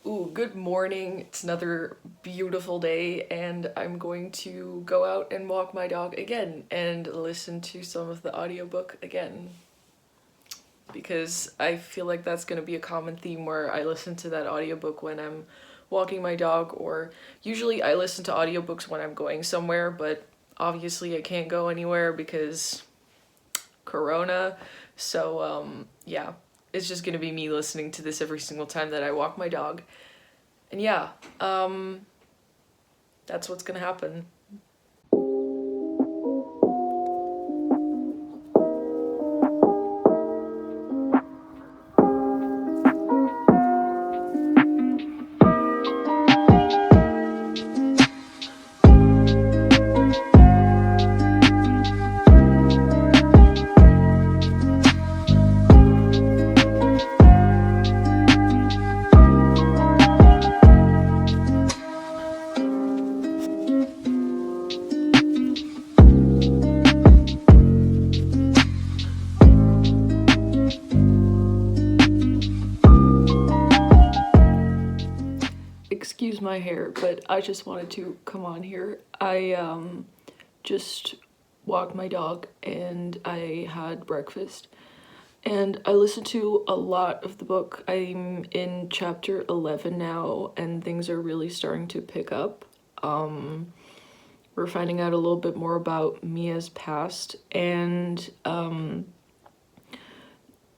Ooh, good morning. It's another beautiful day, and I'm going to go out and walk my dog again and listen to some of the audiobook again. Because I feel like that's going to be a common theme where I listen to that audiobook when I'm walking my dog, or usually I listen to audiobooks when I'm going somewhere, but obviously I can't go anywhere because Corona. So, yeah, it's just going to be me listening to this every single time that I walk my dog. And yeah, that's what's gonna happen. Excuse my hair, but I just wanted to come on here. I just walked my dog and I had breakfast. And I listened to a lot of the book. I'm in chapter 11 now, and things are really starting to pick up. We're finding out a little bit more about Mia's past, and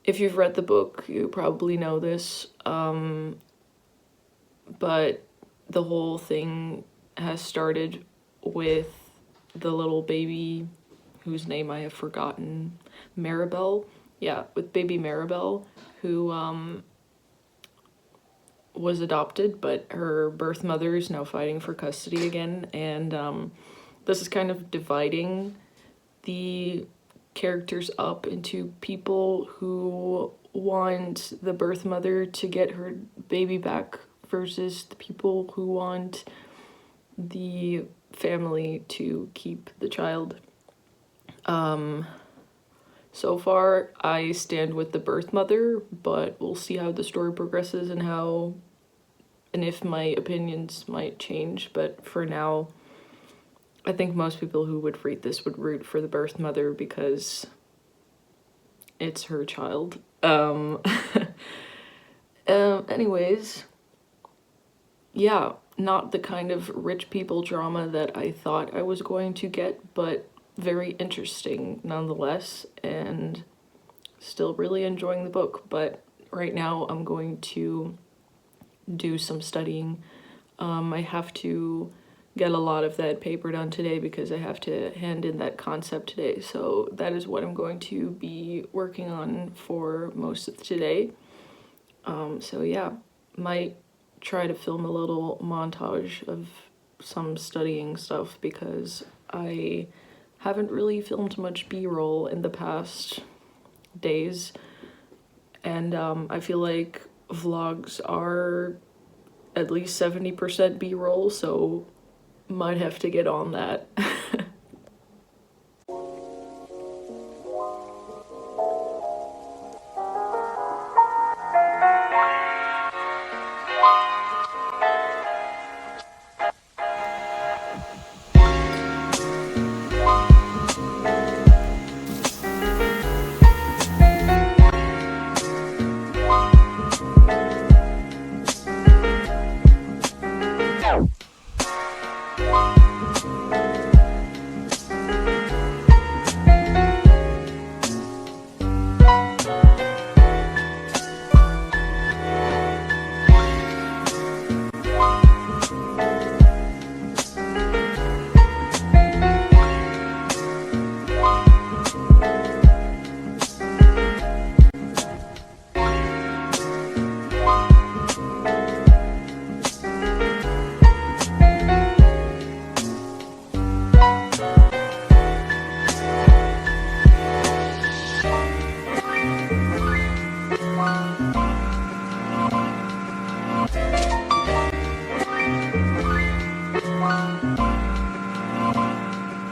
if you've read the book, you probably know this, but the whole thing has started with the little baby whose name I have forgotten, Maribel. Yeah, with baby Maribel, who was adopted, but her birth mother is now fighting for custody again, and this is kind of dividing the characters up into people who want the birth mother to get her baby back versus the people who want the family to keep the child. So far, I stand with the birth mother, but we'll see how the story progresses and if my opinions might change. But for now, I think most people who would read this would root for the birth mother because it's her child. Anyways, yeah, not the kind of rich people drama that I thought I was going to get, but very interesting nonetheless, and still really enjoying the book. But right now I'm going to do some studying. I have to get a lot of that paper done today because I have to hand in that concept today. So that is what I'm going to be working on for most of today. So yeah, might try to film a little montage of some studying stuff because I haven't really filmed much B-roll in the past days, and I feel like vlogs are at least 70% B-roll, so might have to get on that.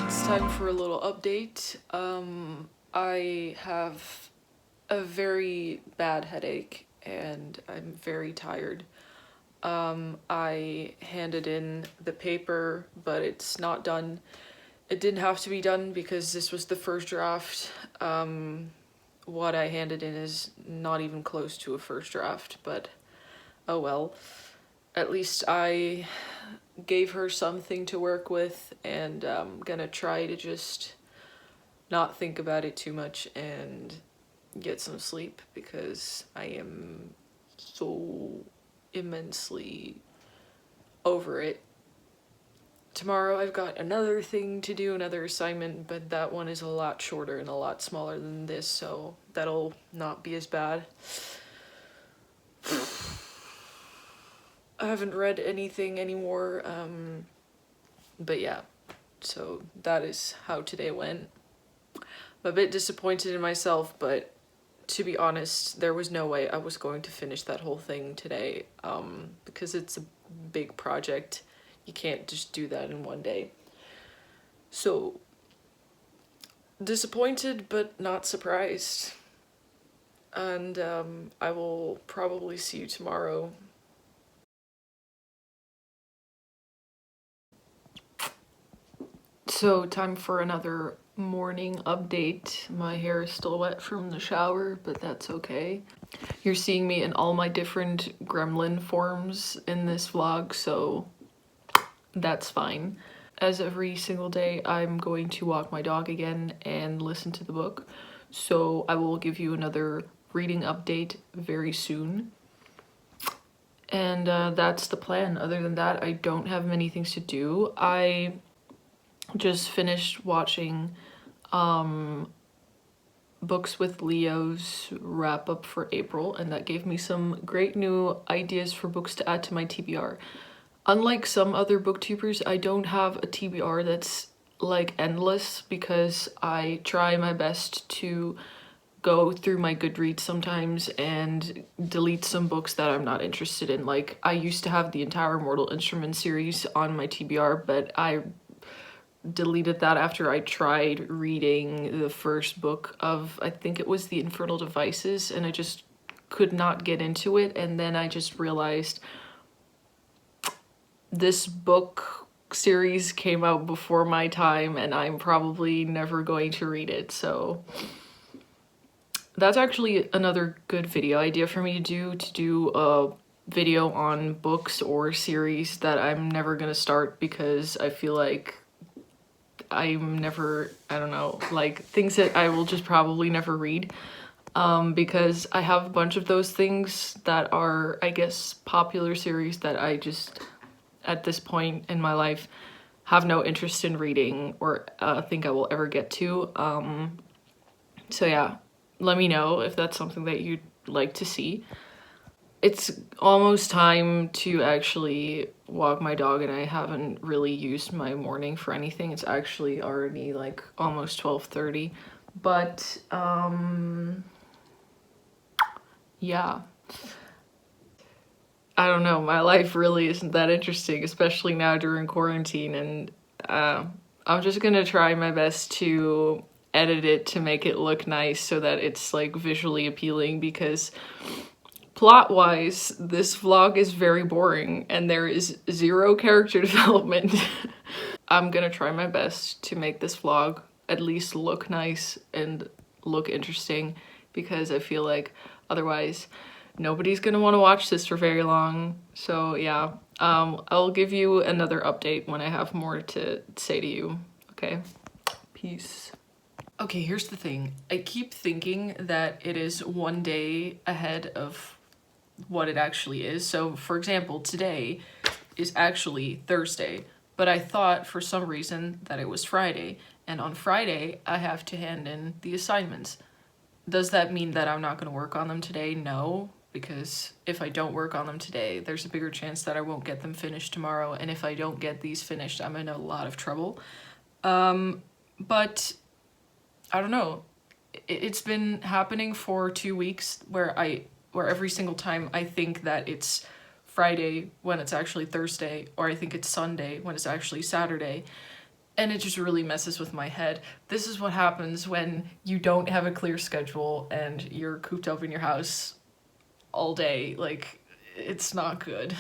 It's time for a little update. I have a very bad headache and I'm very tired. I handed in the paper, but it's not done. It didn't have to be done because this was the first draft. What I handed in is not even close to a first draft, but oh well. At least I gave her something to work with, and I'm gonna try to just not think about it too much and get some sleep because I am so immensely over it. Tomorrow I've got another thing to do, another assignment, but that one is a lot shorter and a lot smaller than this, so that'll not be as bad. I haven't read anything anymore, but yeah, so that is how today went. I'm a bit disappointed in myself, but to be honest, there was no way I was going to finish that whole thing today, because it's a big project. You can't just do that in one day. So, disappointed but not surprised. And I will probably see you tomorrow. So, time for another morning update. My hair is still wet from the shower, but that's okay. You're seeing me in all my different gremlin forms in this vlog, so that's fine. As every single day, I'm going to walk my dog again and listen to the book, so I will give you another reading update very soon. And that's the plan. Other than that, I don't have many things to do. I just finished watching Books with Leo's wrap up for April, and that gave me some great new ideas for books to add to my TBR. Unlike some other booktubers, I don't have a TBR that's like endless because I try my best to go through my Goodreads sometimes and delete some books that I'm not interested in. Like, I used to have the entire Mortal Instruments series on my TBR, but I deleted that after I tried reading the first book of, I think it was The Infernal Devices, and I just could not get into it. And then I just realized this book series came out before my time and I'm probably never going to read it, so that's actually another good video idea for me to do a video on books or series that I'm never gonna start because I feel like I'm never, I don't know, like things that I will just probably never read, because I have a bunch of those things that are, I guess, popular series that I just, at this point in my life, have no interest in reading or think I will ever get to. So yeah, let me know if that's something that you'd like to see. It's almost time to actually walk my dog, and I haven't really used my morning for anything. It's actually already like almost 12:30, but yeah. I don't know, my life really isn't that interesting, especially now during quarantine, and I'm just gonna try my best to edit it to make it look nice so that it's like visually appealing, because plot-wise, this vlog is very boring and there is zero character development. I'm gonna try my best to make this vlog at least look nice and look interesting, because I feel like otherwise nobody's gonna want to watch this for very long. So yeah, I'll give you another update when I have more to say to you. Okay, peace. Okay, here's the thing. I keep thinking that it is one day ahead of what it actually is. So for example, today is actually Thursday, but I thought for some reason that it was Friday, and on Friday I have to hand in the assignments. Does that mean that I'm not going to work on them today? No, because if I don't work on them today, there's a bigger chance that I won't get them finished tomorrow, and if I don't get these finished, I'm in a lot of trouble. But I don't know. It's been happening for 2 weeks where every single time I think that it's Friday when it's actually Thursday, or I think it's Sunday when it's actually Saturday, and it just really messes with my head. This is what happens when you don't have a clear schedule and you're cooped up in your house all day. Like, it's not good.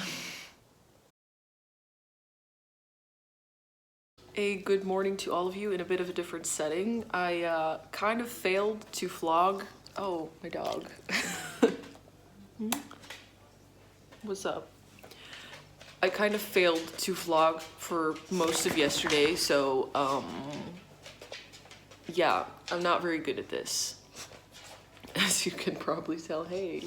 A good morning to all of you in a bit of a different setting. I kind of failed to vlog. Oh, my dog. What's up? I kind of failed to vlog for most of yesterday, so yeah, I'm not very good at this. As you can probably tell, hey.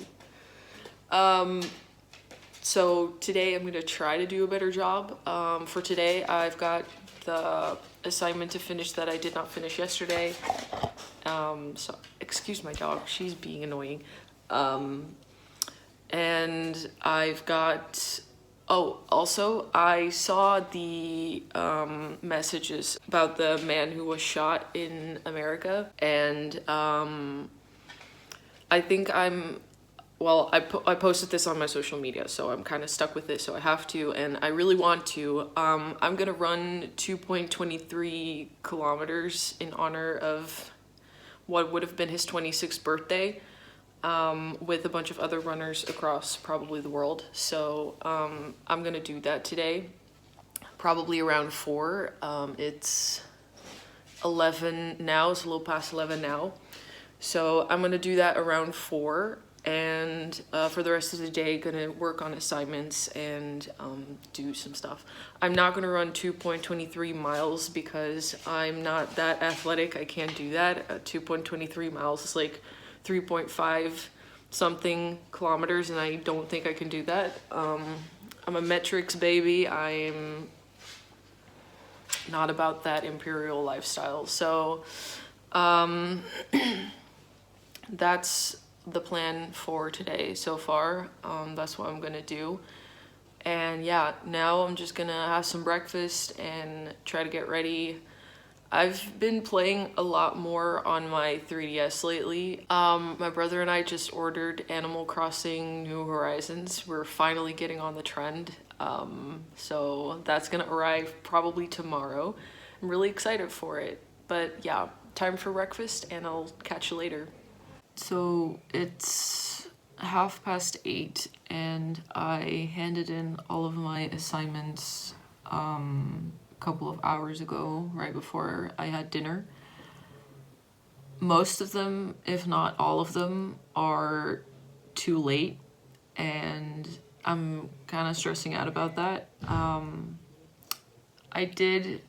So today I'm gonna try to do a better job. For today, I've got the assignment to finish that I did not finish yesterday. So excuse my dog, she's being annoying. And I've got, oh, also I saw the messages about the man who was shot in America, and I think well, I posted this on my social media, so I'm kind of stuck with it, so I have to, and I really want to. I'm gonna run 2.23 kilometers in honor of what would have been his 26th birthday, with a bunch of other runners across probably the world. So I'm gonna do that today, probably around 4. It's 11 now, it's a little past 11 now. So I'm gonna do that around 4. And for the rest of the day, gonna work on assignments and do some stuff. I'm not gonna run 2.23 miles because I'm not that athletic. I can't do that. 2.23 miles is like 3.5 something kilometers, and I don't think I can do that. I'm a metrics baby. I'm not about that imperial lifestyle. So that's the plan for today so far. That's what I'm gonna do. And yeah, now I'm just gonna have some breakfast and try to get ready. I've been playing a lot more on my 3DS lately. My brother and I just ordered Animal Crossing New Horizons. We're finally getting on the trend. So that's gonna arrive probably tomorrow. I'm really excited for it. But yeah, time for breakfast, and I'll catch you later. So it's 8:30 and I handed in all of my assignments a couple of hours ago, right before I had dinner. Most of them, if not all of them, are too late, and I'm kind of stressing out about that. I did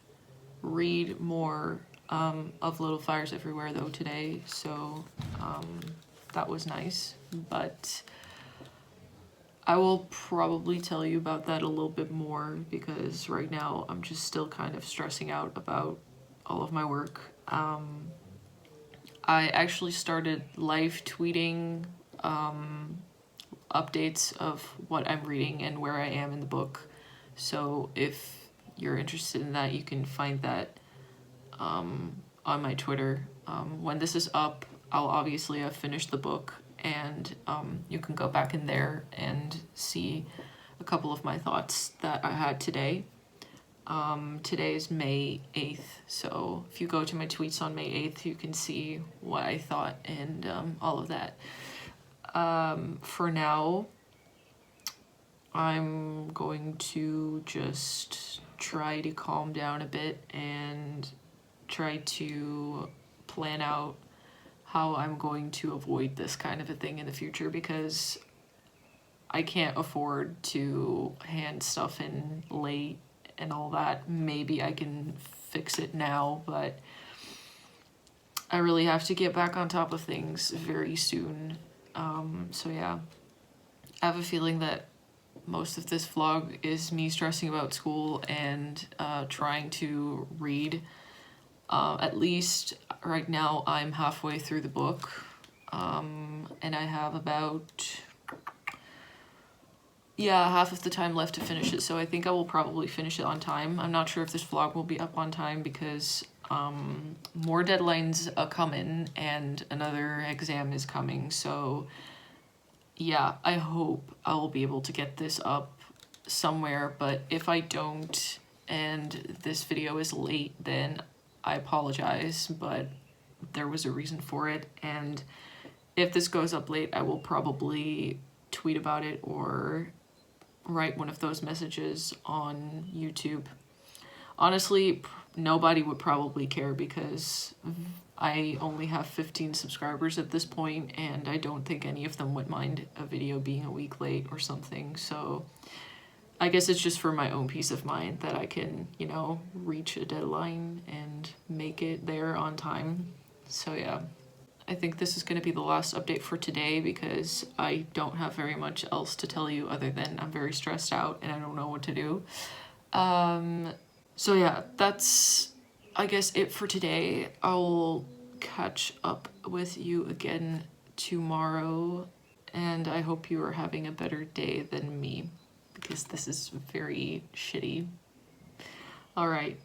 read more of Little Fires Everywhere though today, so that was nice, but I will probably tell you about that a little bit more because right now I'm just still kind of stressing out about all of my work. I actually started live tweeting updates of what I'm reading and where I am in the book, so if you're interested in that, you can find that on my Twitter. When this is up, I'll obviously have finished the book, and you can go back in there and see a couple of my thoughts that I had today. Today is May 8th, so if you go to my tweets on May 8th, you can see what I thought and all of that. For now, I'm going to just try to calm down a bit and try to plan out how I'm going to avoid this kind of a thing in the future, because I can't afford to hand stuff in late and all that. Maybe I can fix it now, but I really have to get back on top of things very soon. So yeah, I have a feeling that most of this vlog is me stressing about school and trying to read. At least right now I'm halfway through the book, and I have about, yeah, half of the time left to finish it, so I think I will probably finish it on time. I'm not sure if this vlog will be up on time because more deadlines are coming and another exam is coming, so yeah, I hope I will be able to get this up somewhere, but if I don't and this video is late, then I apologize, but there was a reason for it, and if this goes up late, I will probably tweet about it or write one of those messages on YouTube. Honestly, nobody would probably care because I only have 15 subscribers at this point, and I don't think any of them would mind a video being a week late or something. So I guess it's just for my own peace of mind that I can, you know, reach a deadline and make it there on time. So yeah, I think this is going to be the last update for today because I don't have very much else to tell you other than I'm very stressed out and I don't know what to do. So yeah, that's, I guess, it for today. I'll catch up with you again tomorrow, and I hope you are having a better day than me, because this is very shitty. All right.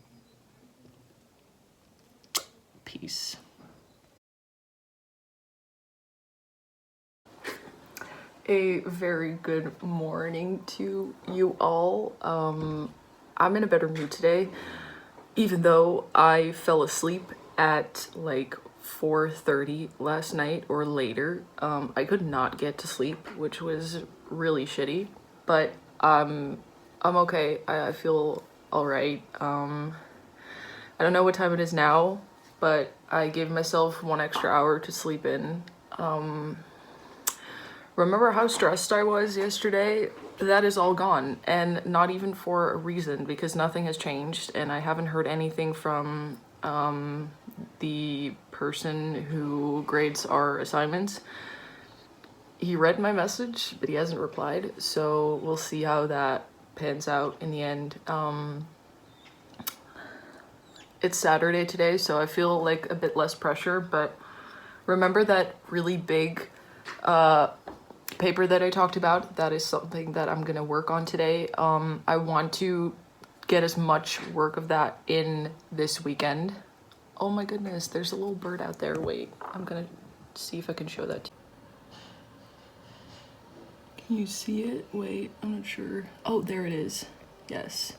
Peace. A very good morning to you all. I'm in a better mood today, even though I fell asleep at like 4:30 last night or later. I could not get to sleep, which was really shitty, but I'm okay. I feel all right. I don't know what time it is now, but I gave myself 1 extra hour to sleep in. Remember how stressed I was yesterday? That is all gone, and not even for a reason, because nothing has changed, and I haven't heard anything from the person who grades our assignments. He read my message, but he hasn't replied, so we'll see how that pans out in the end. It's Saturday today, so I feel like a bit less pressure, but remember that really big paper that I talked about? That is something that I'm gonna work on today. I want to get as much work of that in this weekend. Oh my goodness, there's a little bird out there. Wait, I'm gonna see if I can show that to you. Can you see it? Wait, I'm not sure. Oh, there it is. Yes.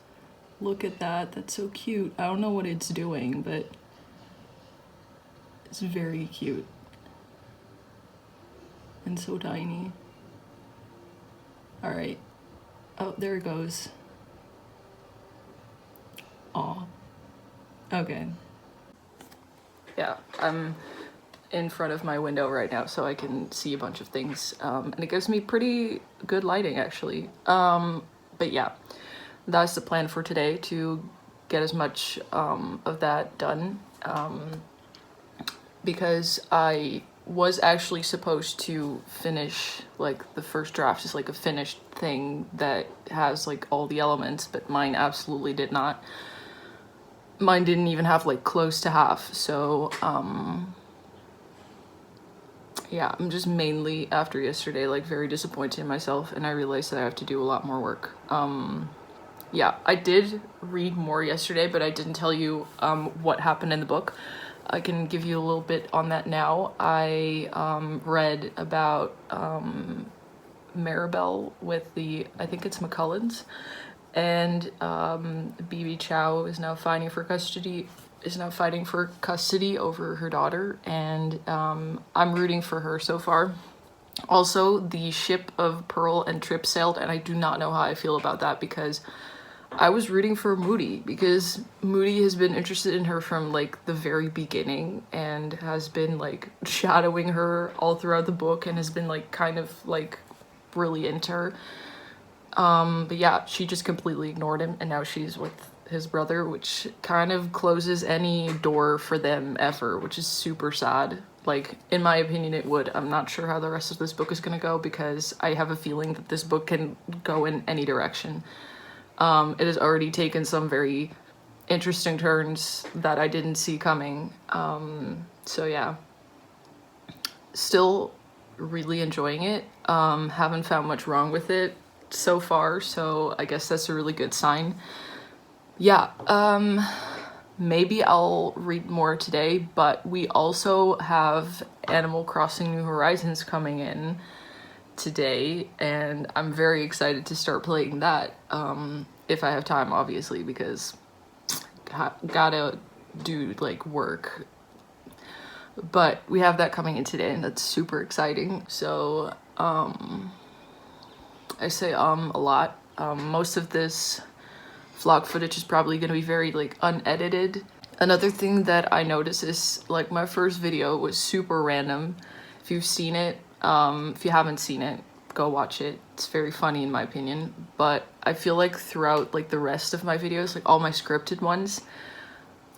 Look at that. That's so cute. I don't know what it's doing, but it's very cute. And so tiny. All right. Oh, there it goes. Aw. Okay. Yeah, I'm in front of my window right now so I can see a bunch of things. And it gives me pretty good lighting, actually. But yeah, that's the plan for today, to get as much of that done. Because I was actually supposed to finish like the first draft, is like a finished thing that has like all the elements, but mine absolutely did not. Mine didn't even have like close to half, so yeah, I'm just mainly, after yesterday, like very disappointed in myself, and I realized that I have to do a lot more work. Yeah, I did read more yesterday, but I didn't tell you what happened in the book. I can give you a little bit on that now. I read about Maribel with the, I think it's McCullens, and BB Chow is now fighting for custody. Over her daughter, and I'm rooting for her so far. Also, the ship of Pearl and Trip sailed, and I do not know how I feel about that, because I was rooting for Moody, because Moody has been interested in her from like the very beginning and has been like shadowing her all throughout the book and has been like kind of like really into her. But yeah, she just completely ignored him, and now she's with his brother, which kind of closes any door for them ever, which is super sad. Like, in my opinion, it would. I'm not sure how the rest of this book is gonna go, because I have a feeling that this book can go in any direction. It has already taken some very interesting turns that I didn't see coming. So yeah, still really enjoying it. Haven't found much wrong with it so far, so I guess that's a really good sign. Yeah, maybe I'll read more today, but we also have Animal Crossing New Horizons coming in today, and I'm very excited to start playing that, if I have time, obviously, because gotta do like work. But we have that coming in today, and that's super exciting. So I say a lot. Most of this vlog footage is probably gonna be very like unedited. Another thing that I noticed is like my first video was super random. If you've seen it, if you haven't seen it, go watch it. It's very funny in my opinion. But I feel like throughout like the rest of my videos, like all my scripted ones,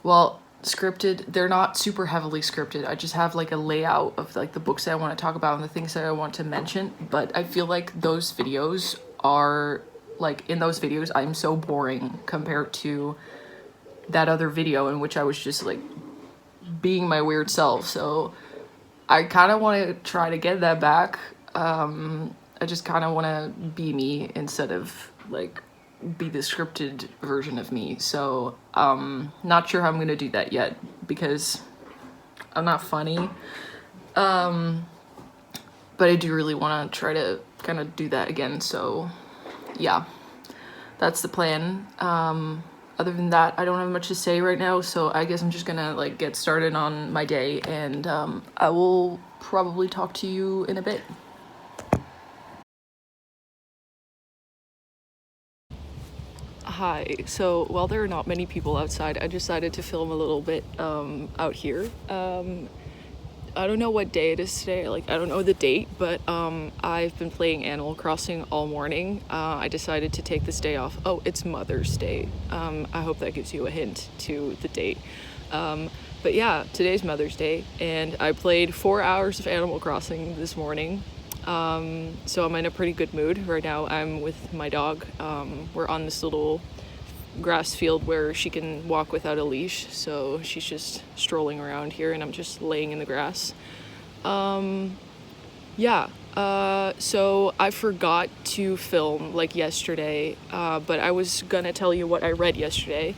well, scripted, they're not super heavily scripted. I just have like a layout of like the books that I want to talk about and the things that I want to mention. But I feel like those videos are like, in those videos I'm so boring compared to that other video in which I was just like being my weird self. So I kind of want to try to get that back. I just kind of want to be me instead of like be the scripted version of me. So not sure how I'm gonna do that yet because I'm not funny. But I do really want to try to kind of do that again. So yeah, that's the plan. Other than that, I don't have much to say right now, so I guess I'm just gonna like get started on my day, and I will probably talk to you in a bit. Hi, so while there are not many people outside, I decided to film a little bit out here. I don't know what day it is today, like I don't know the date, but I've been playing Animal Crossing all morning. I decided to take this day off. Oh, it's Mother's Day. I hope that gives you a hint to the date. But yeah, today's Mother's Day, and I played 4 hours of Animal Crossing this morning. So I'm in a pretty good mood. Right now I'm with my dog. We're on this little grass field where she can walk without a leash, so she's just strolling around here and I'm just laying in the grass. Yeah, so I forgot to film like yesterday, but I was gonna tell you what I read yesterday.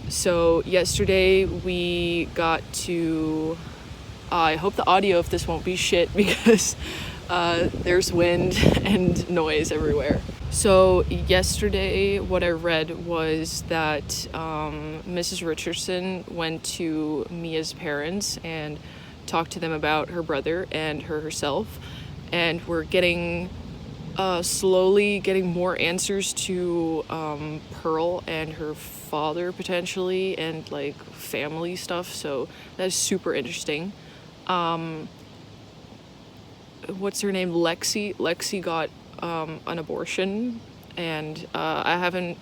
So yesterday we got to, I hope the audio of this won't be shit because there's wind and noise everywhere. So yesterday what I read was that Mrs. Richardson went to Mia's parents and talked to them about her brother and herself, and we're getting slowly getting more answers to Pearl and her father potentially, and like family stuff, so that's super interesting. What's her name? Lexi got an abortion, and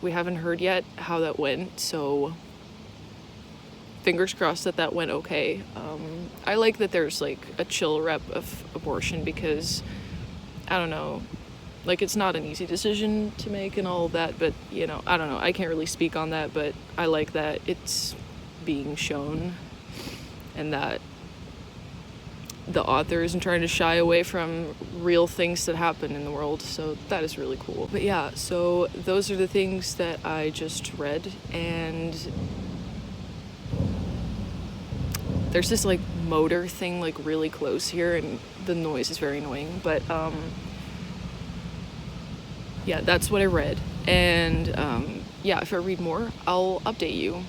we haven't heard yet how that went, so fingers crossed that that went okay. I like that there's like a chill rep of abortion because I don't know, like it's not an easy decision to make and all of that, but you know, I don't know, I can't really speak on that, but I like that it's being shown and that the author isn't trying to shy away from real things that happen in the world, so that is really cool. But yeah, so those are the things that I just read, and there's this like motor thing like really close here and the noise is very annoying, but yeah, that's what I read, and yeah, if I read more, I'll update you.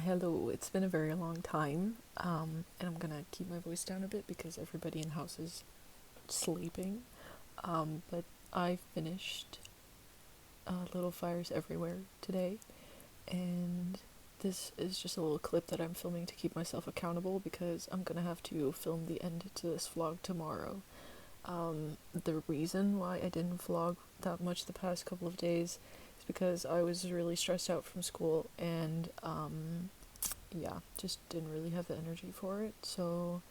Hello, it's been a very long time, and I'm gonna keep my voice down a bit because everybody in the house is sleeping, but I finished Little Fires Everywhere today, and this is just a little clip that I'm filming to keep myself accountable because I'm gonna have to film the end to this vlog tomorrow. The reason why I didn't vlog that much the past couple of days is because I was really stressed out from school, and yeah, just didn't really have the energy for it, so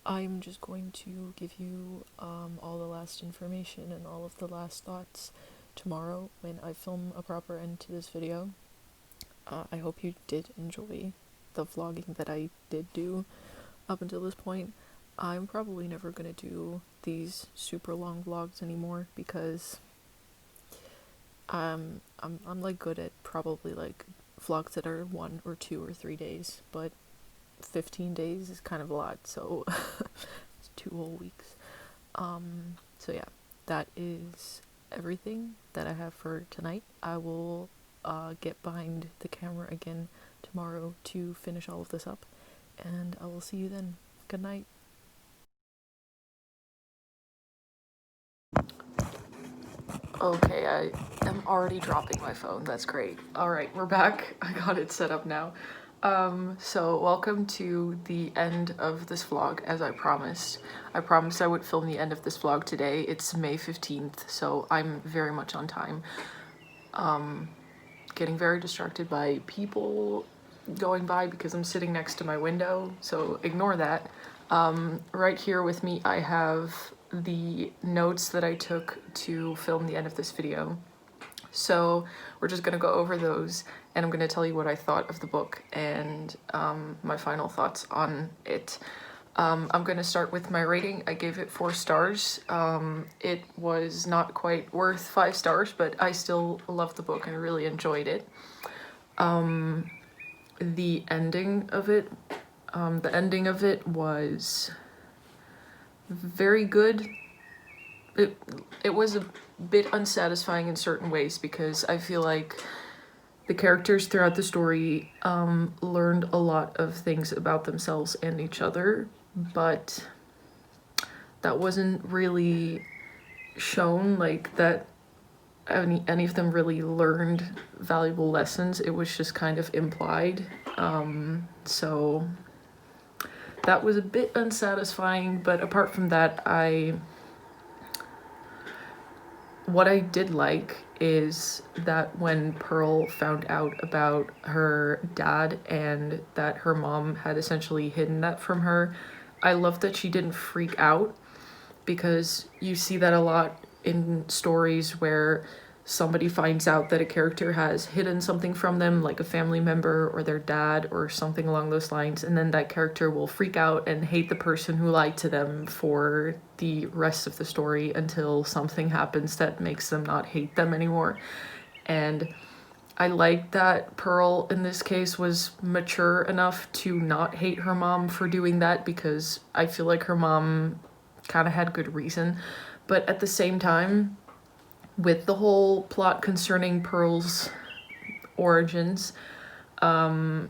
I'm just going to give you all the last information and all of the last thoughts tomorrow when I film a proper end to this video. I hope you did enjoy the vlogging that I did do up until this point. I'm probably never gonna do these super long vlogs anymore because I'm like good at probably like vlogs that are 1 or 2 or 3 days, but 15 days is kind of a lot, so it's 2 whole weeks. So yeah, that is everything that I have for tonight. I will get behind the camera again tomorrow to finish all of this up, and I will see you then. Good night. Okay, I am already dropping my phone. That's great. All right, we're back. I got it set up now. So welcome to the end of this vlog, as I promised. I promised I would film the end of this vlog today. It's May 15th, so I'm very much on time. Getting very distracted by people going by because I'm sitting next to my window, so ignore that. Right here with me I have the notes that I took to film the end of this video. So we're just gonna go over those, and I'm gonna tell you what I thought of the book and my final thoughts on it. I'm gonna start with my rating. I gave it 4 stars. It was not quite worth 5 stars, but I still loved the book and I really enjoyed it. The ending of it was very good. It was a bit unsatisfying in certain ways because I feel like the characters throughout the story learned a lot of things about themselves and each other, but that wasn't really shown, like that any of them really learned valuable lessons. It was just kind of implied. So that was a bit unsatisfying, but apart from that, what I did like is that when Pearl found out about her dad and that her mom had essentially hidden that from her, I love that she didn't freak out, because you see that a lot in stories where somebody finds out that a character has hidden something from them, like a family member or their dad or something along those lines, and then that character will freak out and hate the person who lied to them for the rest of the story until something happens that makes them not hate them anymore. And I like that Pearl in this case was mature enough to not hate her mom for doing that, because I feel like her mom kind of had good reason. But at the same time, with the whole plot concerning Pearl's origins, I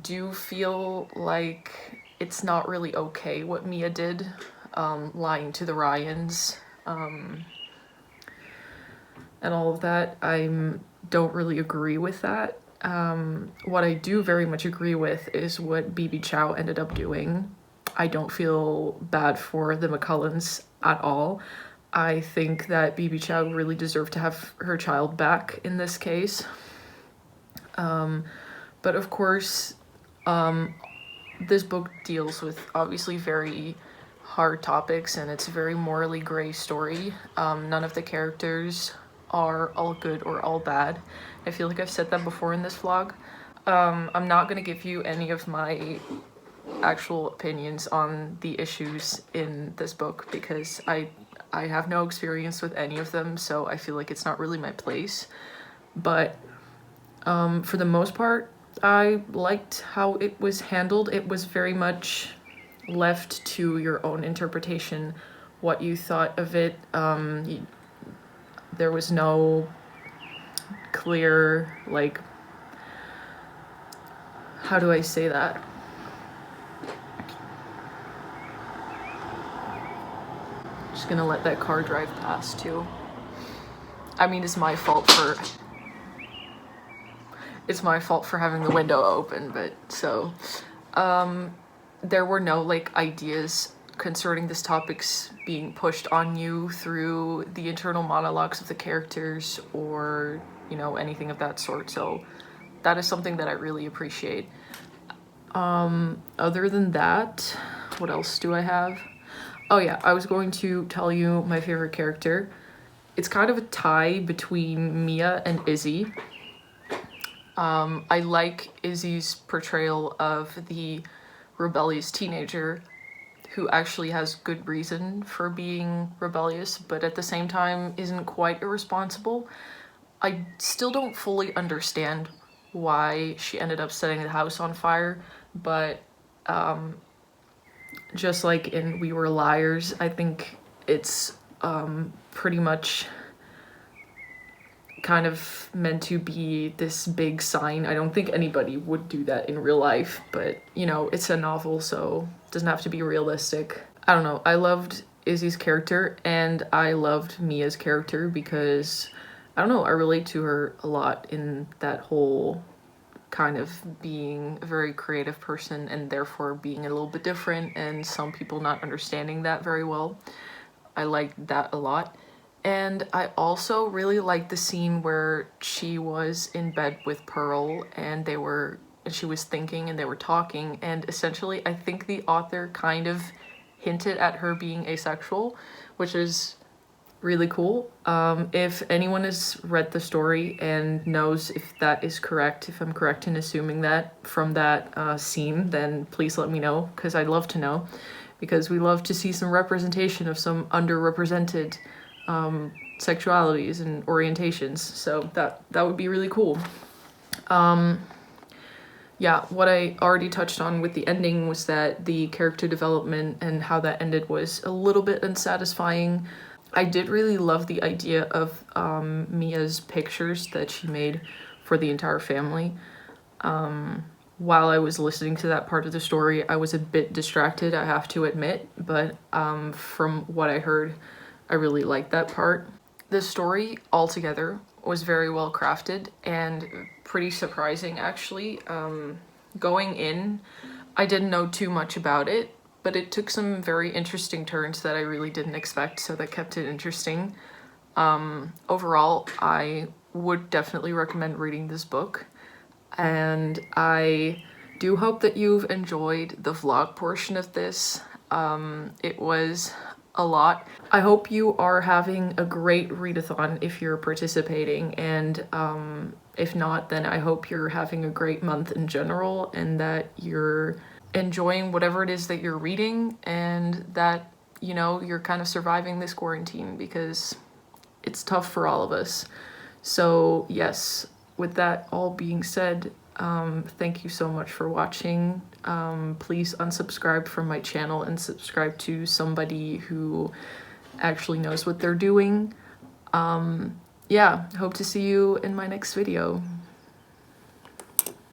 do feel like it's not really okay what Mia did, lying to the Ryans, and all of that. I don't really agree with that. What I do very much agree with is what BB Chow ended up doing. I don't feel bad for the McCullens at all. I think that BB Chow really deserved to have her child back in this case. But of course, this book deals with obviously very hard topics, and it's a very morally gray story. None of the characters are all good or all bad. I feel like I've said that before in this vlog. I'm not gonna give you any of my actual opinions on the issues in this book because I have no experience with any of them, so I feel like it's not really my place. But for the most part, I liked how it was handled. It was very much left to your own interpretation, what you thought of it. There was no clear, like, how do I say that? Just gonna let that car drive past too. I mean, it's my fault for having the window open, but so there were no like ideas concerning this topics being pushed on you through the internal monologues of the characters or, you know, anything of that sort. So that is something that I really appreciate. Other than that, what else do I have? Oh yeah, I was going to tell you my favorite character. It's kind of a tie between Mia and Izzy. I like Izzy's portrayal of the rebellious teenager who actually has good reason for being rebellious, but at the same time isn't quite irresponsible. I still don't fully understand why she ended up setting the house on fire, but just like in We Were Liars, I think it's pretty much kind of meant to be this big sign. I don't think anybody would do that in real life, but you know, it's a novel, so it doesn't have to be realistic. I don't know, I loved Izzy's character, and I loved Mia's character because, I don't know, I relate to her a lot in that whole kind of being a very creative person and therefore being a little bit different and some people not understanding that very well. I liked that a lot. And I also really liked the scene where she was in bed with Pearl and she was thinking and they were talking, and essentially I think the author kind of hinted at her being asexual, which is really cool. If anyone has read the story and knows if that is correct, if I'm correct in assuming that from that scene, then please let me know, because I'd love to know, because we love to see some representation of some underrepresented sexualities and orientations, so that would be really cool. Yeah, what I already touched on with the ending was that the character development and how that ended was a little bit unsatisfying. I did really love the idea of Mia's pictures that she made for the entire family. While I was listening to that part of the story, I was a bit distracted, I have to admit, but from what I heard, I really liked that part. The story altogether was very well crafted and pretty surprising, actually. Going in, I didn't know too much about it, but it took some very interesting turns that I really didn't expect, so that kept it interesting. Overall, I would definitely recommend reading this book, and I do hope that you've enjoyed the vlog portion of this. It was a lot. I hope you are having a great readathon if you're participating, and if not, then I hope you're having a great month in general and that you're enjoying whatever it is that you're reading, and that, you know, you're kind of surviving this quarantine, because it's tough for all of us. So yes, with that all being said, thank you so much for watching. Please unsubscribe from my channel and subscribe to somebody who actually knows what they're doing. Yeah, hope to see you in my next video.